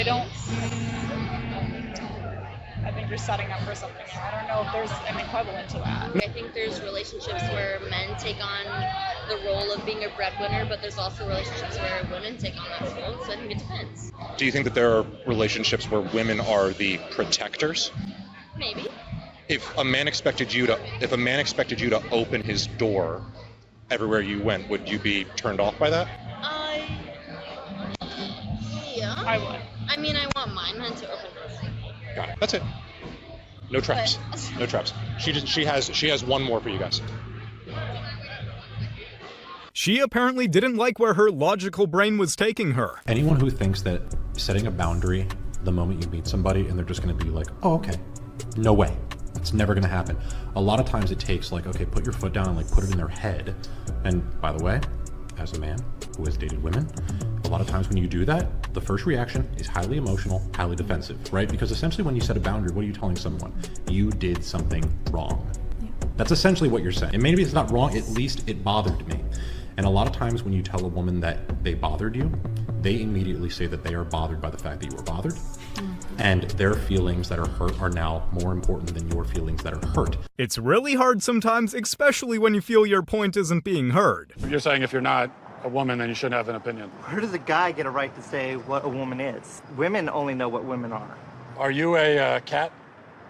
I don't. I think you're setting up for something. I don't know if there's an equivalent to that. I think there's relationships where men take on the role of being a breadwinner, but there's also relationships where women take on that role. So I think it depends. Do you think that there are relationships where women are the protectors? Maybe. If a man expected you to open his door everywhere you went, would you be turned off by that? Yeah. I would. I mean, I want my men to open doors. Got it. That's it. No traps. No traps. She has one more for you guys. She apparently didn't like where her logical brain was taking her. Anyone who thinks that setting a boundary the moment you meet somebody and they're just going to be like, oh, okay, no way. It's never going to happen. A lot of times it takes like, okay, put your foot down and like put it in their head. And by the way, as a man who has dated women, a lot of times when you do that, the first reaction is highly emotional, highly defensive, right? Because essentially when you set a boundary, what are you telling someone? You did something wrong. Yeah. That's essentially what you're saying. And maybe it's not wrong, at least it bothered me. And a lot of times when you tell a woman that they bothered you, they immediately say that they are bothered by the fact that you were bothered. And their feelings that are hurt are now more important than your feelings that are hurt. It's really hard sometimes, especially when you feel your point isn't being heard. You're saying if you're not a woman, then you shouldn't have an opinion. Where does a guy get a right to say what a woman is? Women only know what women are. Are you a cat?